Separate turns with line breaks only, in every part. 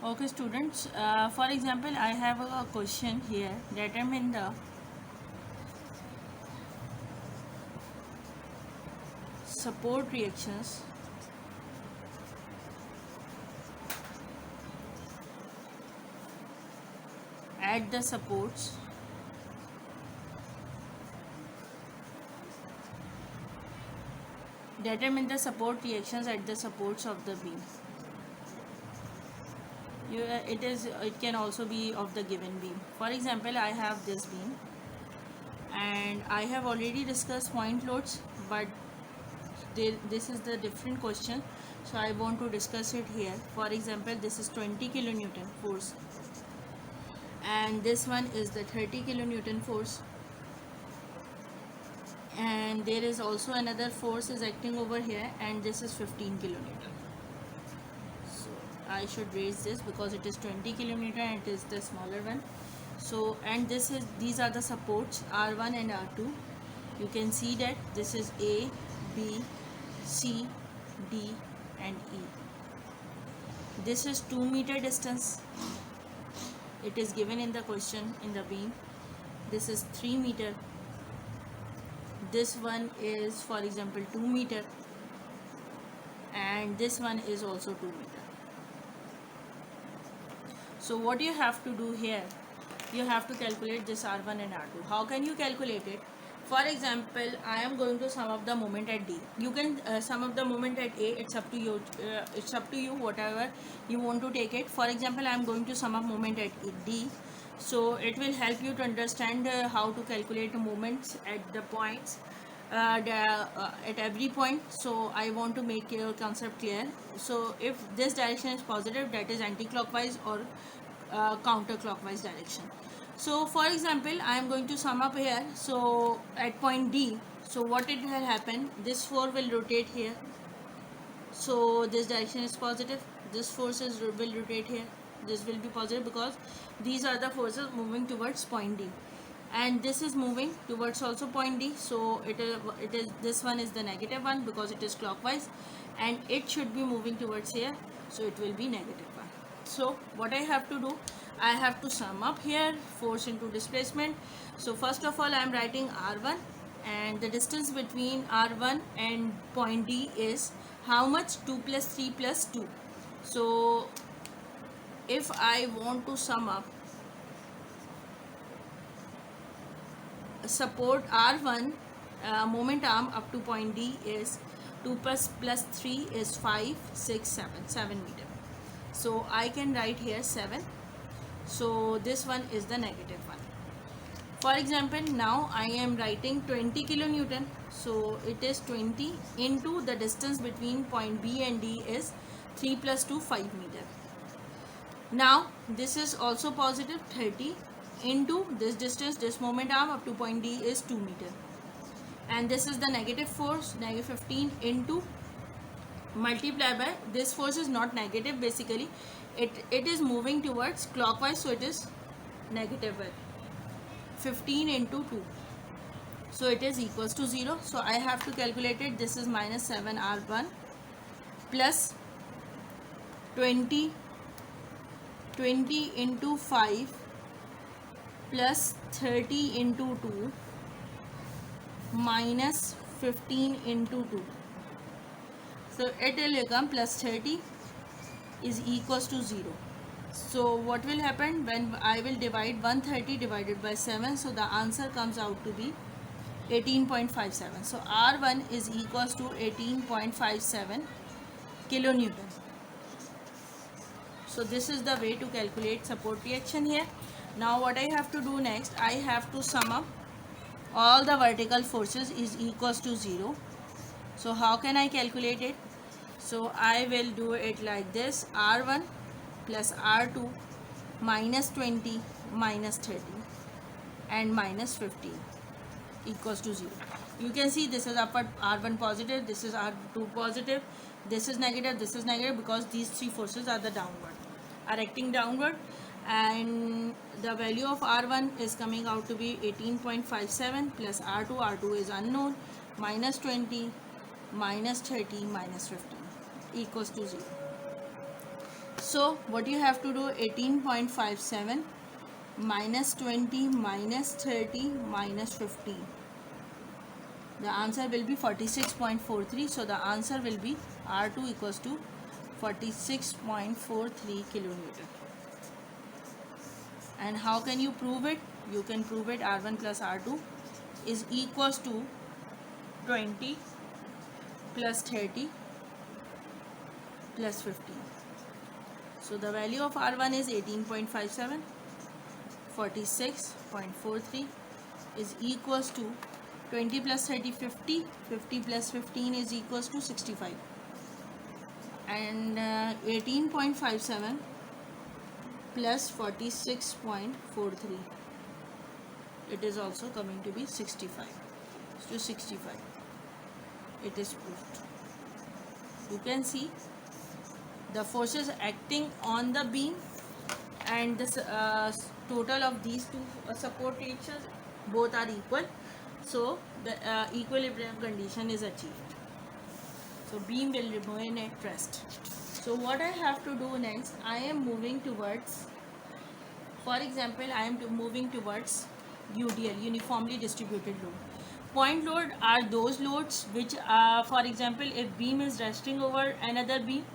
Okay, students. For example, I have a question here. Determine the support reactions at the supports determine the support reactions at the supports of the beam. It can also be of the given beam. For example, I have this beam and I have already discussed point loads, but this is the different question, so I want to discuss it here. For example, this is 20 kilonewton force and this one is the 30 kilonewton force, and there is also another force is acting over here, and this is 15 kilonewton. So I should raise this because it is 20 kilonewton and it is the smaller one. So, and these are the supports R1 and R2. You can see that this is A, B, C, D and E. This is 2 meter distance. It is given in the question in the beam. This is 3 meter. This one is, for example, 2 meter, and this one is also 2 meter. So what you have to do here, you have to calculate this R1 and R2. How can you calculate it? For example, I am going to sum up the moment at D. You can sum up the moment at A. It's up to you. Whatever you want to take it. For example, I am going to sum up moment at D. So it will help you to understand how to calculate the moments at the points, at every point. So I want to make your concept clear. So if this direction is positive, that is anti-clockwise or counterclockwise direction. So for example, I am going to sum up here. So at point D, so what it will happen, this 4 will rotate here. So this direction is positive, this forces will rotate here, this will be positive because these are the forces moving towards point D, and this is moving towards also point D. So it is this one is the negative one because it is clockwise, and it should be moving towards here, so it will be negative one. So what I have to do, I have to sum up here force into displacement. So first of all, I am writing R1, and the distance between R1 and point D is how much? 2 plus 3 plus 2. So if I want to sum up support R1, moment arm up to point D is 2 plus 3 is 5, 6, 7 meter. So I can write here 7. So this one is the negative one. For example, now I am writing 20 kilonewton. So it is 20 into the distance between point B and D is 3 plus 2, 5 meter. Now this is also positive, 30 into this distance, this moment arm up to point D is 2 meter. And this is the negative force, negative 15 into multiply by this force is not negative, basically it is moving towards clockwise, so it is negative 15 into 2, so it is equals to 0. So I have to calculate it. This is minus 7 R1 plus 20 into 5 plus 30 into 2 minus 15 into 2. So it will become plus 30 is equals to 0. So what will happen when I will divide 130 divided by 7? So the answer comes out to be 18.57. So R1 is equals to 18.57 kilonewton. So this is the way to calculate support reaction here. Now what I have to do next, I have to sum up all the vertical forces is equals to 0. So how can I calculate it? So I will do it like this: R1 plus R2 minus 20 minus 30 and minus 15 equals to 0. You can see this is upward R1 positive, this is R2 positive, this is negative because these three forces are acting downward, and the value of R1 is coming out to be 18.57 plus R2 is unknown, minus 20 minus 30 minus 15 equals to 0. So what you have to do, 18.57 minus 20 minus 30 minus 15. The answer will be 46.43. So the answer will be R2 equals to 46.43 kilonewton. And how can you prove it? You can prove it R1 plus R2 is equals to 20 plus 30 plus 15. So the value of R1 is 18.57, 46.43 is equals to 20 plus 30, 50, 50 plus 15 is equals to 65, and 18.57 plus 46.43, it is also coming to be 65. So 65, it is proved. You can see the forces acting on the beam and the total of these two support reactions both are equal. So the equilibrium condition is achieved. So beam will remain at rest. So what I have to do next, I am moving towards, for example, I am moving towards UDL, uniformly distributed load. Point load are those loads which, for example, if beam is resting over another beam,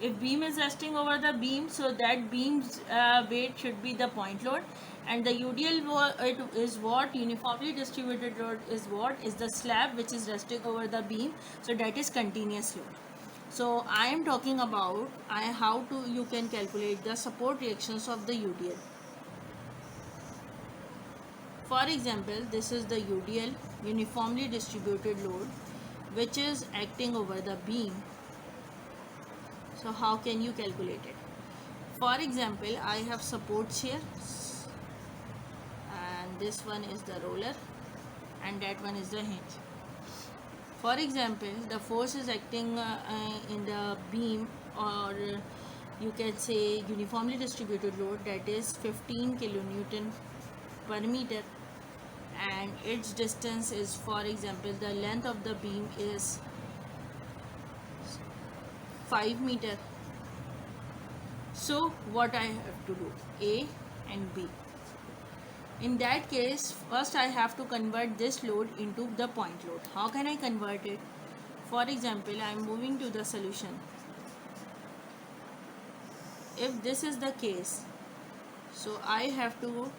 if beam is resting over the beam, so that beam's weight should be the point load, and the UDL it is what, uniformly distributed load is what, is the slab which is resting over the beam, so that is continuous load. So I am talking about how to you can calculate the support reactions of the UDL. For example, this is the UDL, uniformly distributed load, which is acting over the beam. So how can you calculate it? For example, I have supports here, and this one is the roller and that one is the hinge. For example, the force is acting in the beam, or you can say uniformly distributed load, that is 15 kilonewton per meter, and its distance is, for example, the length of the beam is 5 meter. So what I have to do, A and B. In that case, first I have to convert this load into the point load. How can I convert it? For example, I am moving to the solution. If this is the case, so I have to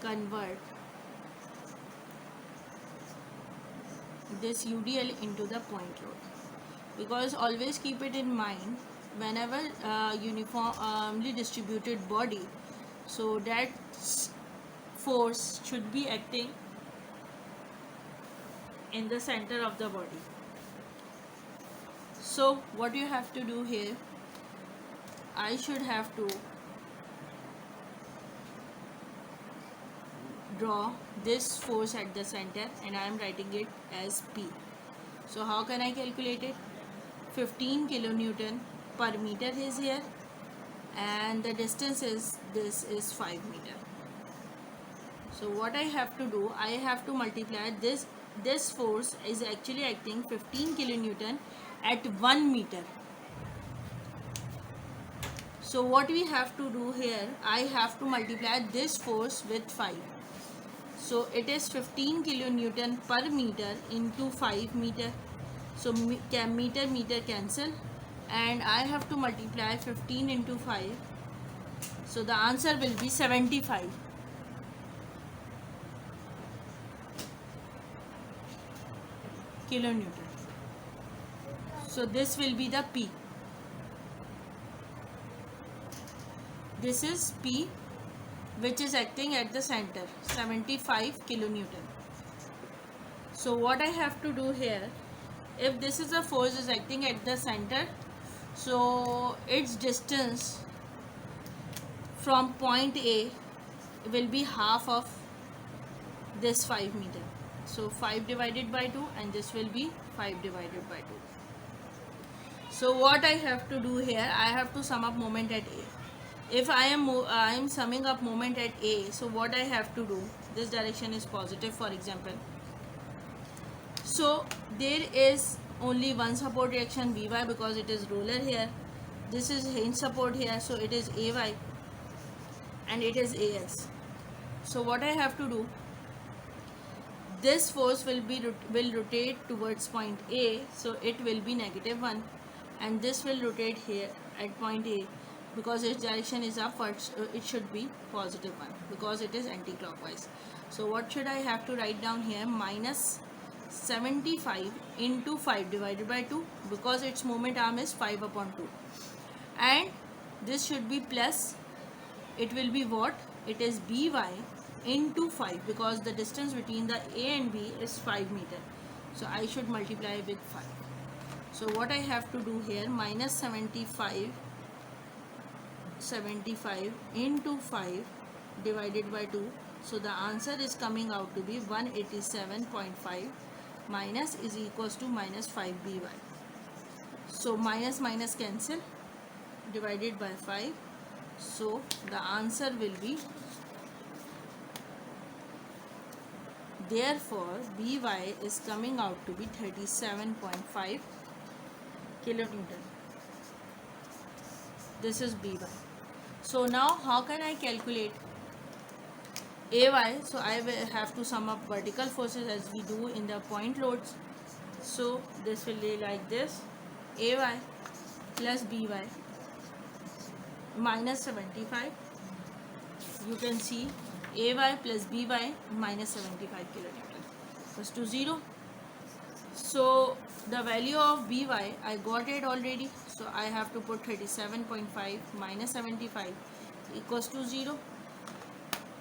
convert this UDL into the point load, because always keep it in mind, whenever uniformly distributed body, so that force should be acting in the center of the body. So what you have to do here, I should have to draw this force at the center, and I am writing it as P. So how can I calculate it? 15 kilonewton per meter is here, and the distance is, this is 5 meter. So what I have to do, I have to multiply this force is actually acting 15 kilonewton at 1 meter. So what we have to do here, I have to multiply this force with 5. So it is 15 kilonewton per meter into 5 meter. So meter cancel, and I have to multiply 15 into 5. So the answer will be 75 kilonewton. So this will be the P. This is P, which is acting at the center, 75 kilonewton. So what I have to do here, if this is a force is acting at the center, so its distance from point A will be half of this 5 meter. So 5 divided by 2, and this will be 5 divided by 2. So what I have to do here, I have to sum up moment at A. If I am summing up moment at A, so what I have to do, this direction is positive, for example. So there is only one support reaction Vy, because it is roller here, this is hinge support here, so it is AY and it is AX. So what I have to do, this force will rotate towards point A, so it will be -1, and this will rotate here at point A. Because its direction is upwards, it should be +1 because it is anti-clockwise. So what should I have to write down here? -75 into 5 divided by 2, because its moment arm is 5/2, and this should be plus, it will be what? It is by into 5, because the distance between the A and B is 5 meter. So I should multiply with 5. So what I have to do here, -75 into 5 divided by 2. So the answer is coming out to be 187.5 minus is equals to -5 by. So minus minus cancel, divided by 5. So the answer will be, therefore by is coming out to be 37.5 kilonewton. This is by. So now how can I calculate AY? So I will have to sum up vertical forces as we do in the point loads. So this will be like this: AY plus by minus 75. You can see AY plus by minus 75 kilonewton equals to 0. So the value of by, I got it already. So I have to put 37.5 minus 75 equals to 0.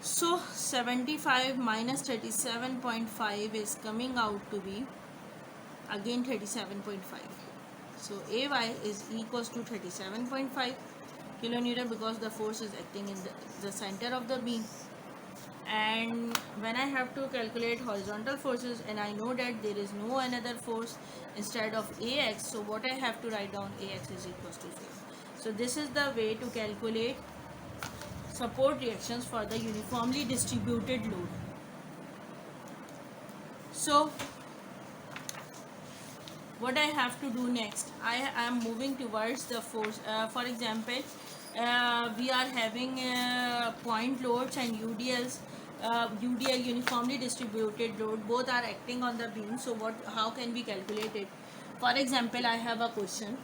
So 75 minus 37.5 is coming out to be again 37.5. So AY is equals to 37.5 kilonewton, because the force is acting in the center of the beam. And when I have to calculate horizontal forces, and I know that there is no another force instead of AX, so what I have to write down, AX is equals to 0. So this is the way to calculate support reactions for the uniformly distributed load. So what I have to do next, I am moving towards the force. For example, we are having point loads and UDLs. UDL, uniformly distributed load, both are acting on the beam. So how can we calculate it? For example, I have a question,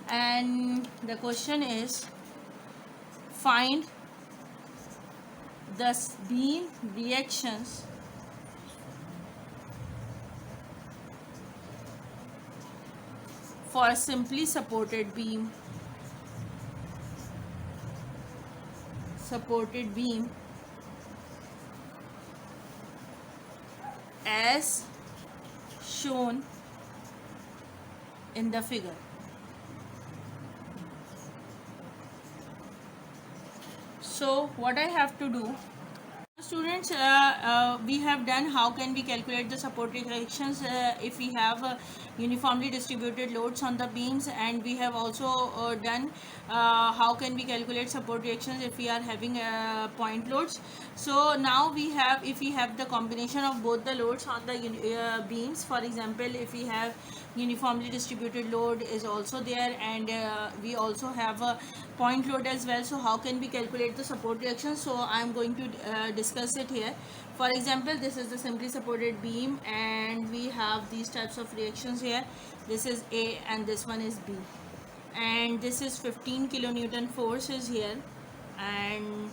and the question is, find the beam reactions for a simply supported beam as shown in the figure. So what I have to do, students, we have done how can we calculate the support reactions if we have uniformly distributed loads on the beams, and we have also done how can we calculate support reactions if we are having point loads. So now we have, if we have the combination of both the loads on the beams, for example, if we have uniformly distributed load is also there, and we also have a point load as well. So how can we calculate the support reaction? So I am going to discuss it here. For example, this is the simply supported beam, and we have these types of reactions here. This is A and this one is B, and this is 15 kilonewton force is here, and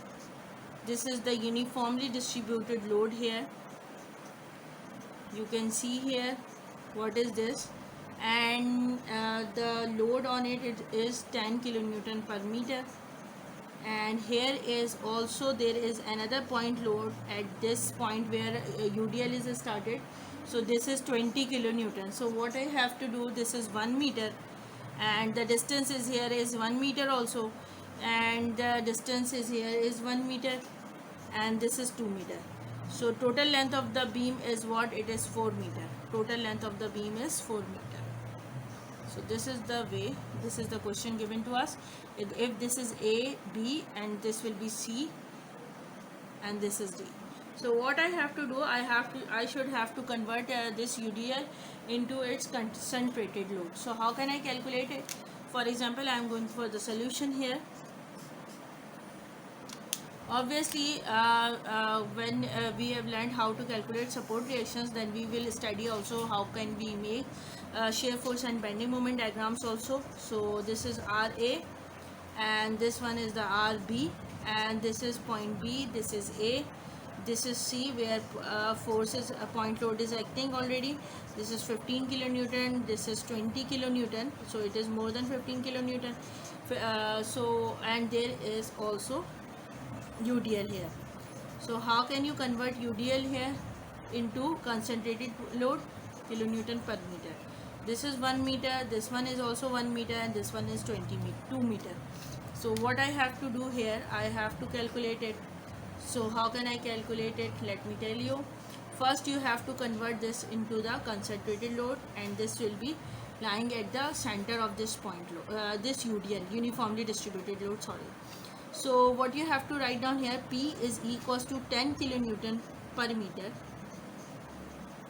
this is the uniformly distributed load here. You can see here what is this, and the load on it is 10 kilonewton per meter. And here is also, there is another point load at this point where UDL is started. So this is 20 kilonewton. So what I have to do, this is 1 meter, and the distance is here is 1 meter also, and the distance is here is 1 meter, and this is 2 meter. So total length of the beam is what? It is 4 meter. Total length of the beam is 4 meter. So this is the way, this is the question given to us. If this is A, B, and this will be C, and this is D. So what I have to do, I should have to convert this UDL into its concentrated load. So how can I calculate it? For example, I am going for the solution here. Obviously, when we have learned how to calculate support reactions, then we will study also how can we make shear force and bending moment diagrams also. So this is RA, and this one is the RB, and this is point B, this is A, this is C, where force is point load is acting already. This is 15 kilonewton, this is 20 kilonewton, so it is more than 15 kilonewton. So and there is also UDL here. So how can you convert UDL here into concentrated load? Kilonewton per meter. This is 1 meter, this one is also 1 meter, and this one is 2 meter. So what I have to do here, I have to calculate it. So how can I calculate it? Let me tell you. First you have to convert this into the concentrated load, and this will be lying at the center of this point load, this UDL, uniformly distributed load, sorry. So what you have to write down here, P is equals to 10 kilonewton per meter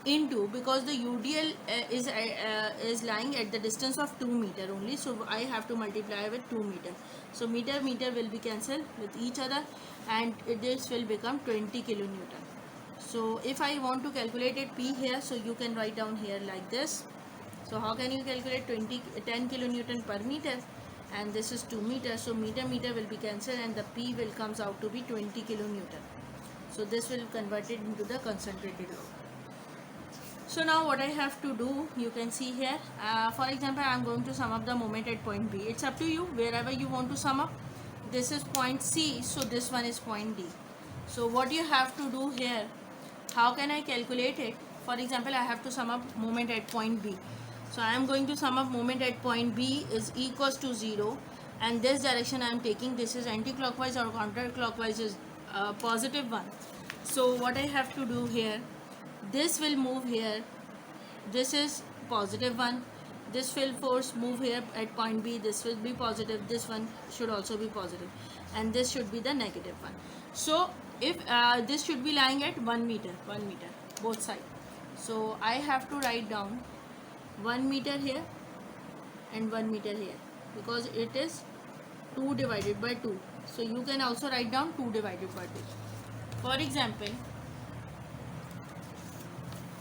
into, because the UDL is lying at the distance of 2 meter only, so I have to multiply with 2 meter. So meter will be cancelled with each other, and this will become 20 kilonewton. So if I want to calculate it P here, so you can write down here like this. So how can you calculate 10 kilonewton per meter? And this is 2 meters, so meter will be cancelled, and the P will comes out to be 20 kilonewton. So this will convert it into the concentrated load. So now what I have to do, you can see here, for example, I am going to sum up the moment at point B. It's up to you, wherever you want to sum up. This is point C, so this one is point D. So what you have to do here, how can I calculate it? For example, I have to sum up moment at point B. So I am going to sum up moment at point B is equals to 0, and this direction I am taking, this is anti-clockwise or counter-clockwise is positive one. So what I have to do here, this will move here, this is positive one, this will force move here at point B, this will be positive, this one should also be positive, and this should be the negative one. So if this should be lying at 1 meter, both sides. So I have to write down 1 meter here and 1 meter here, because it is 2 divided by 2. So you can also write down 2 divided by 2. For example,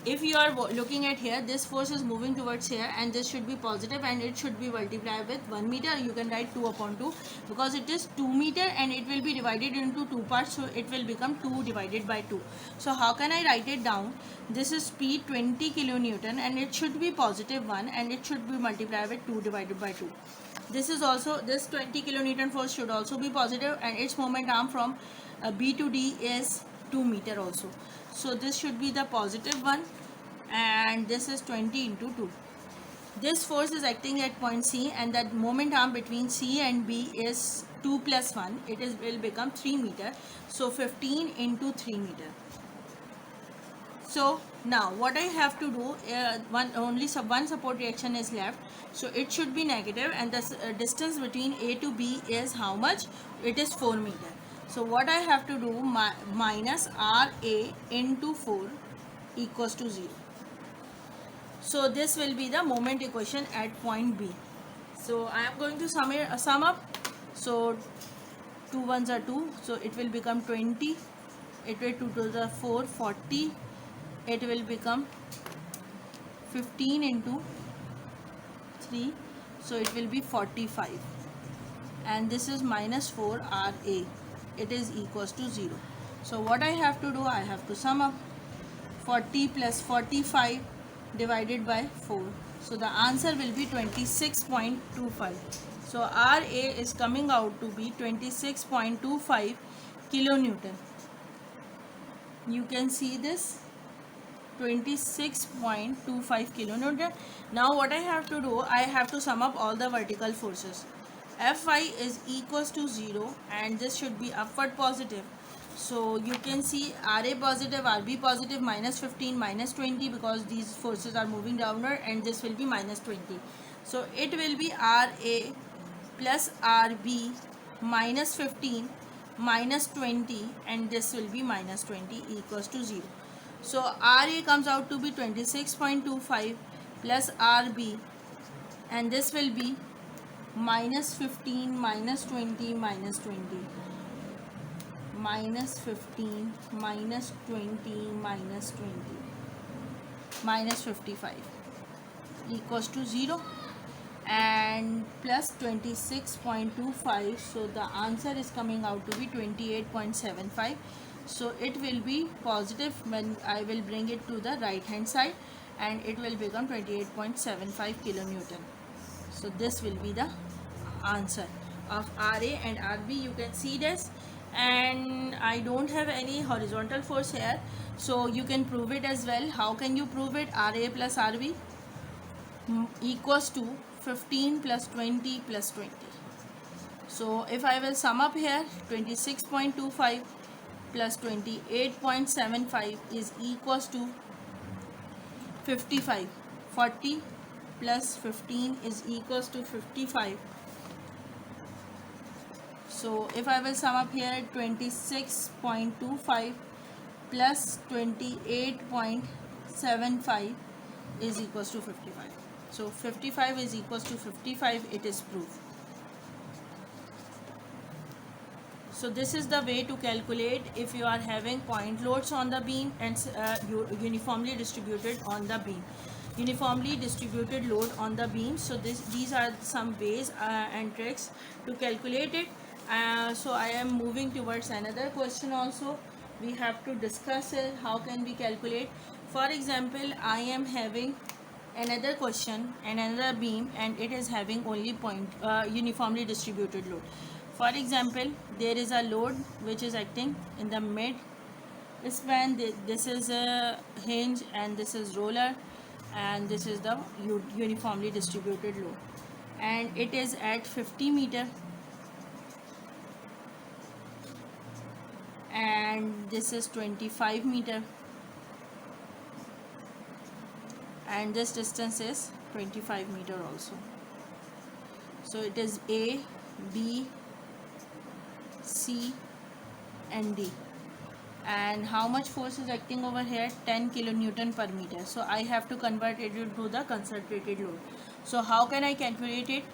if you are looking at here, this force is moving towards here, and this should be positive, and it should be multiplied with 1 meter. You can write 2 upon 2, because it is 2 meter and it will be divided into 2 parts, so it will become 2 divided by 2. So how can I write it down? This is P 20 kilonewton, and it should be positive 1, and it should be multiplied with 2 divided by 2. This is also, this 20 kilonewton force should also be positive, and its moment arm from B to D is 2 meter also. So this should be the positive one, and this is 20 into 2. This force is acting at point C, and that moment arm between C and B is 2 plus 1. It will become 3 meter. So 15 into 3 meter. So now what I have to do, only one support reaction is left, so it should be negative, and the distance between A to B is how much? It is 4 meter. So what I have to do, minus RA into 4 equals to 0. So this will be the moment equation at point B. So I am going to sum up. So 2 ones are 2, so it will become 20. It will 2 to the 4, 40. It will become 15 into 3, so it will be 45. And this is minus 4 RA. It is equals to 0. So what I have to do, I have to sum up 40 plus 45 divided by 4. So the answer will be 26.25. So RA is coming out to be 26.25 kilonewton. You can see this, 26.25 kilonewton. Now what I have to do, I have to sum up all the vertical forces. Fy is equals to 0, and this should be upward positive. So you can see RA positive, RB positive, minus 15, minus 20, because these forces are moving downward, and this will be minus 20. So it will be RA plus RB minus 15 minus 20, and this will be minus 20 equals to 0. So RA comes out to be 26.25 plus RB, and this will be minus 15, minus 20, minus 20, minus 15, minus 20, minus 20, minus 55 equals to 0, and plus 26.25. So the answer is coming out to be 28.75. So it will be positive when I will bring it to the right hand side, and it will become 28.75 kilonewton. So this will be the answer of RA and RB. You can see this, and I don't have any horizontal force here, so you can prove it as well. How can you prove it? RA plus RB equals to 15 plus 20 plus 20. So if I will sum up here, 26.25 plus 28.75 is equals to 55. 40 plus 15 is equals to 55. So if I will sum up here, 26.25 plus 28.75 is equals to 55. So 55 is equals to 55. It is proved. So this is the way to calculate if you are having point loads on the beam and uniformly distributed on the beam. Uniformly distributed load on the beam. So these are some ways and tricks to calculate it. So I am moving towards another question also. We have to discuss it. How can we calculate? For example, I am having another question and another beam, and it is having only uniformly distributed load. For example, there is a load which is acting in the mid span. This is a hinge, and this is roller, and this is the uniformly distributed load, and it is at 50 meter, and this is 25 meter, and this distance is 25 meter also. So it is A, B, C and D. And how much force is acting over here? 10 kilonewton per meter. So I have to convert it into the concentrated load. So how can I calculate it?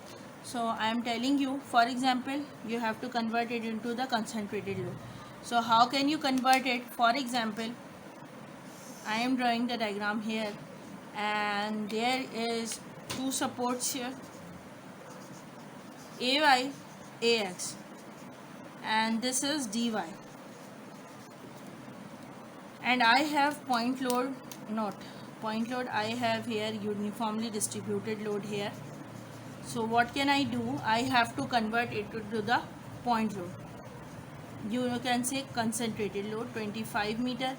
So I am telling you, for example, you have to convert it into the concentrated load. So how can you convert it? For example, I am drawing the diagram here, and there is two supports here, AY, AX, and this is dy, and I have point load, I have here uniformly distributed load here. So what can I do? I have to convert it to the point load. You can say concentrated load, 25 meter,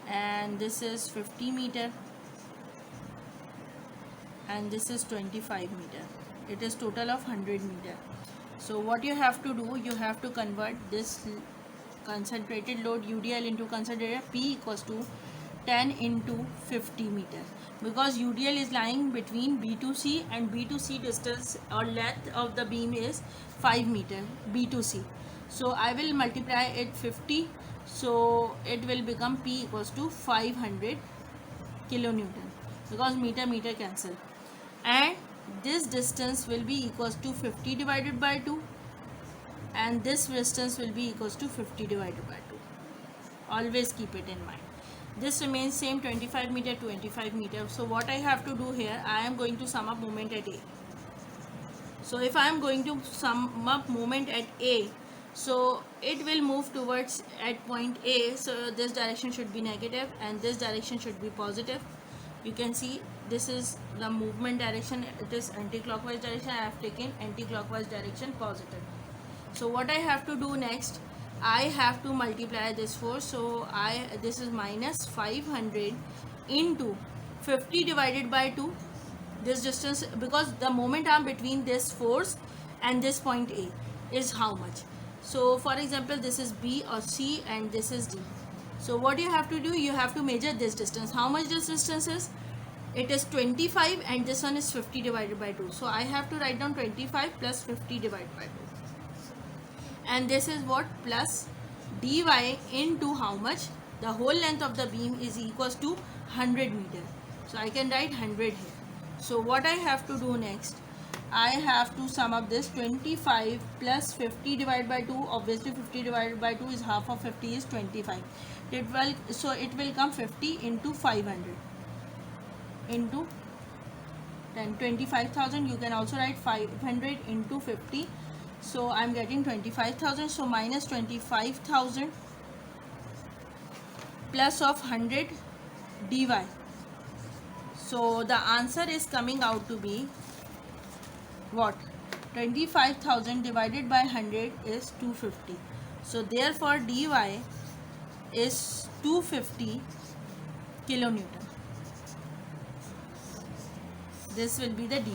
and this is 50 meter, and this is 25 meter. It is total of 100 meter. So what you have to do, you have to convert this concentrated load UDL into concentrated P equals to 10 into 50 meter, because UDL is lying between B to C, and B to C distance or length of the beam is 5 meter, B to C. So I will multiply it 50, so it will become P equals to 500 kilonewton, because meter cancel, and this distance will be equals to 50 divided by 2, and this distance will be equals to 50 divided by 2. Always keep it in mind. This remains same, 25 meter, 25 meter. So what I have to do here, I am going to sum up moment at A. So if I am going to sum up moment at A, so it will move towards at point A. So this direction should be negative, and this direction should be positive. You can see this is the movement direction. It is anti-clockwise direction. I have taken anti-clockwise direction, positive. So what I have to do next, I have to multiply this force. So this is minus 500 into 50 divided by 2. This distance, because the moment arm between this force and this point A is how much. So for example, this is B or C, and this is D. So what you have to do, you have to measure this distance. How much this distance is? It is 25, and this one is 50 divided by 2. So I have to write down 25 plus 50 divided by 2. And this is what? Plus dy into how much? The whole length of the beam is equals to 100 meter. So I can write 100 here. So what I have to do next, I have to sum up this. 25 plus 50 divided by 2. Obviously 50 divided by 2 is half of 50 is 25. It will come 50 into 500 into 10. 25,000. You can also write 500 into 50. So I'm getting 25,000. So minus 25,000 plus of 100 dy. So the answer is coming out to be what? 25,000 divided by 100 is 250. So therefore dy is 250 kilonewton. This will be the dy.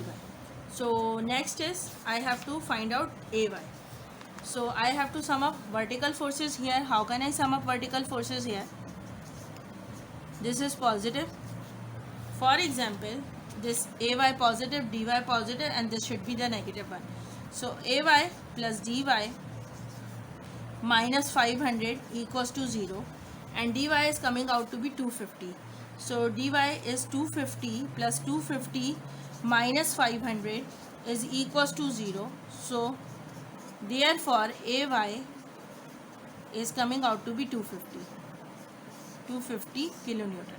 So next is I have to find out ay. So I have to sum up vertical forces here. How can I sum up vertical forces here? This is positive. For example, this ay positive, dy positive, and this should be the negative one. So ay plus dy minus 500 equals to 0, and dy is coming out to be 250. So dy is 250 plus 250 minus 500 is equals to 0. So therefore ay is coming out to be 250 kilonewton.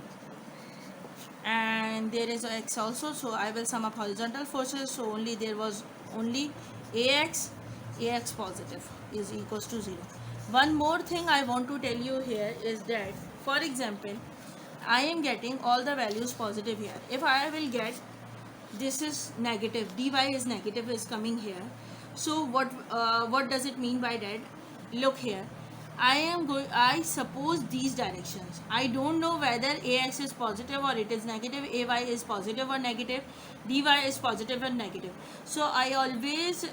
And there is a x also, so I will sum up horizontal forces. So only there was only ax positive is equals to 0. One more thing I want to tell you here is that, for example, I am getting all the values positive here. If I will get this is negative, dy is negative is coming here. So what does it mean by that? Look here, I suppose these directions. I don't know whether ax is positive or it is negative, ay is positive or negative, dy is positive or negative. So I always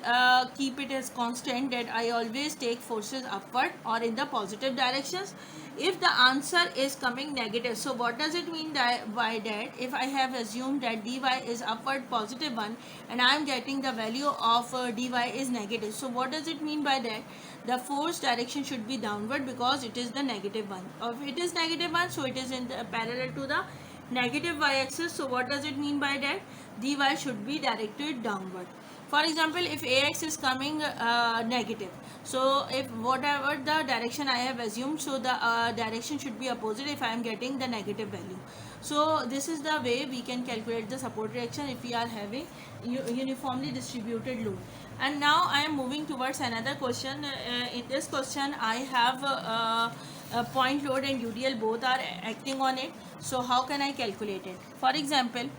keep it as constant that I always take forces upward or in the positive directions if the answer is coming negative. So what does it mean by that? If I have assumed that dy is upward positive one and I am getting the value of dy is negative, so what does it mean by that? The force direction should be downward because it is the negative one. If it is negative one, so it is in the parallel to the negative y-axis. So what does it mean by that? dy should be directed downward. For example, if ax is coming negative, so if whatever the direction I have assumed, so the direction should be opposite if I am getting the negative value. So this is the way we can calculate the support reaction if we are having uniformly distributed load. And now I am moving towards another question. In this question I have a point load and UDL both are acting on it. So how can I calculate it? For example,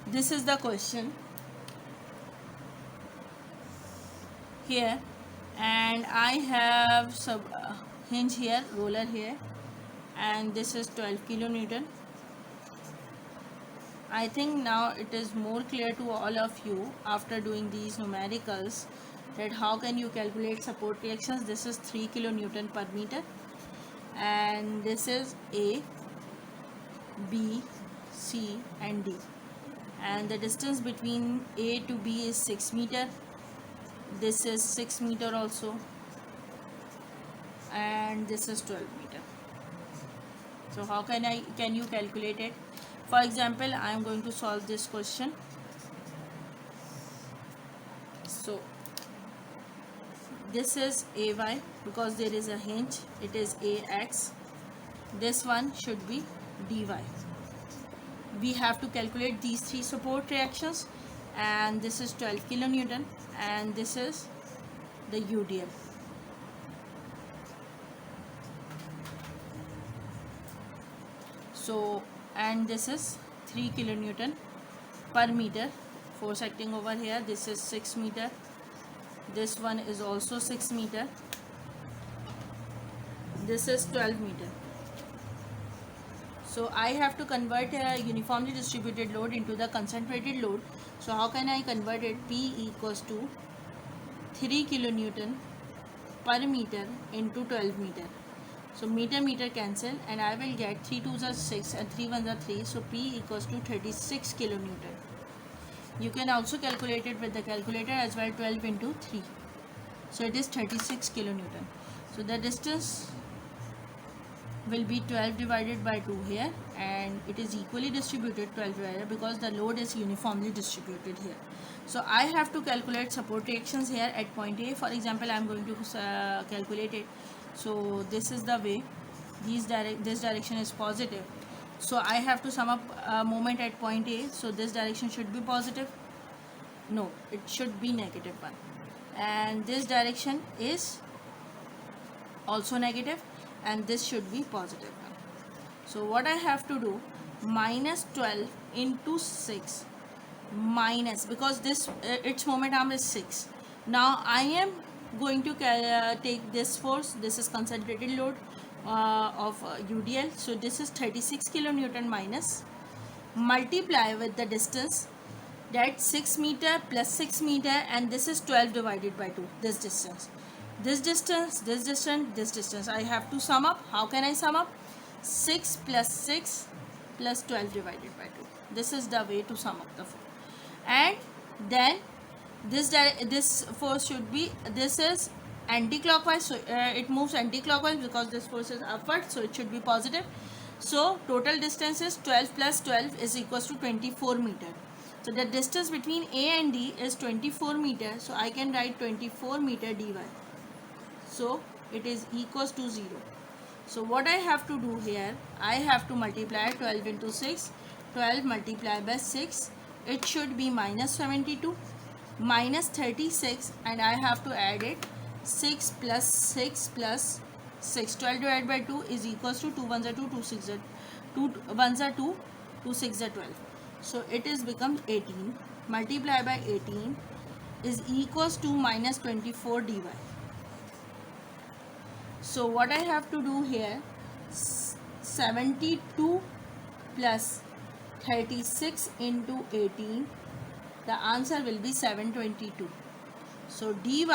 this is the question here, and I have some hinge here, roller here, and this is 12 kilonewton. I think now it is more clear to all of you after doing these numericals that how can you calculate support reactions. This is 3 kilonewton per meter, and this is A, B, C and D, and the distance between A to B is 6 meter. This is 6 meter also, and this is 12 meter. So how can you calculate it? For example, I am going to solve this question. So this is ay because there is a hinge, it is ax. This one should be dy. We have to calculate these three support reactions, and this is 12 kilonewton, and this is the UDL. So, and this is 3 kilonewton per meter, force acting over here. This is 6 meter, this one is also 6 meter, this is 12 meter. So I have to convert a uniformly distributed load into the concentrated load. So how can I convert it? P equals to 3 kilonewton per meter into 12 meter. So meter cancel, and I will get 3 2s are 6 and 3 1s are 3. So P equals to 36 kilonewton. You can also calculate it with the calculator as well. 12 into 3. So it is 36 kilonewton. So the distance will be 12 divided by 2 here, and it is equally distributed 12 divided because the load is uniformly distributed here. So I have to calculate support reactions here at point A. For example, I am going to calculate it. So this is the way. This direction is positive. So I have to sum up moment at point A. So this direction should be positive. No, it should be -1. And this direction is also negative, and this should be positive. So what I have to do, minus 12 into 6 minus, because this its moment arm is 6. Now I am going to take this force. This is concentrated load of UDL. So this is 36 kilonewton minus, multiply with the distance, that 6 meter plus 6 meter, and this is 12 divided by 2, this distance. This distance, this distance, this distance. I have to sum up. How can I sum up? 6 plus 6 plus 12 divided by 2. This is the way to sum up the force. And then this force should be, this is anti-clockwise, so it moves anti-clockwise because this force is upward, so it should be positive. So total distance is 12 plus 12 is equals to 24 meter. So the distance between A and D is 24 meter. So I can write 24 meter dy. So it is equals to 0. So what I have to do here, I have to multiply 12 into 6. 12 multiplied by 6. It should be minus 72, minus 36, and I have to add it. 6 plus 6 plus 6. 12 divided by 2 is equals to 2 ones are 2, 2 6 are 2 ones are 2, 2 6 are 12. So it is becomes 18. Multiply by 18 is equals to minus 24 dy. So what I have to do here, 72 plus 36 into 18, the answer will be 722. So dy,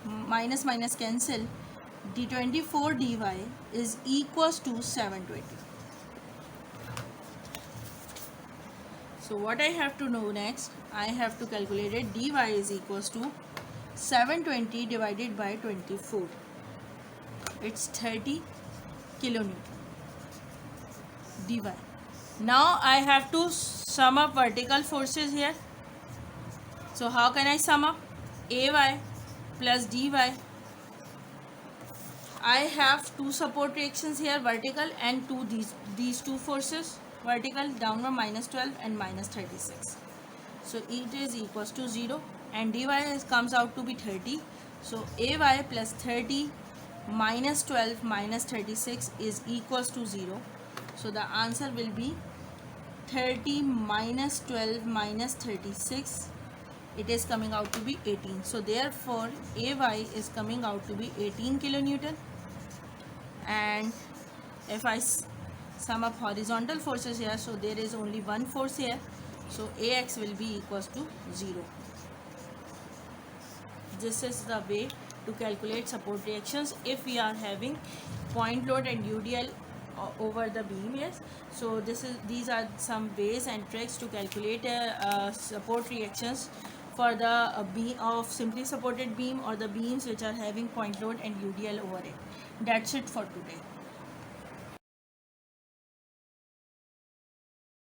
minus minus cancel, d24 dy is equals to 720. So what I have to know next, I have to calculate it. Dy is equals to 720 divided by 24. It's 30 kilonewton dy. Now I have to sum up vertical forces here. So how can I sum up? Ay plus dy. I have two support reactions here, vertical, and these two forces, vertical, downward, minus 12 and minus 36. So it is equals to 0, and dy comes out to be 30. So ay plus 30 minus 12 minus 36 is equals to 0. So the answer will be 30 minus 12 minus 36. It is coming out to be 18. So therefore ay is coming out to be 18 kilonewton. And if I sum up horizontal forces here, so there is only one force here, so ax will be equals to 0. This is the way to calculate support reactions if we are having point load and UDL over the beam. Yes, so these are some ways and tricks to calculate support reactions for the beam of simply supported beam or the beams which are having point load and UDL over it. That's it for today.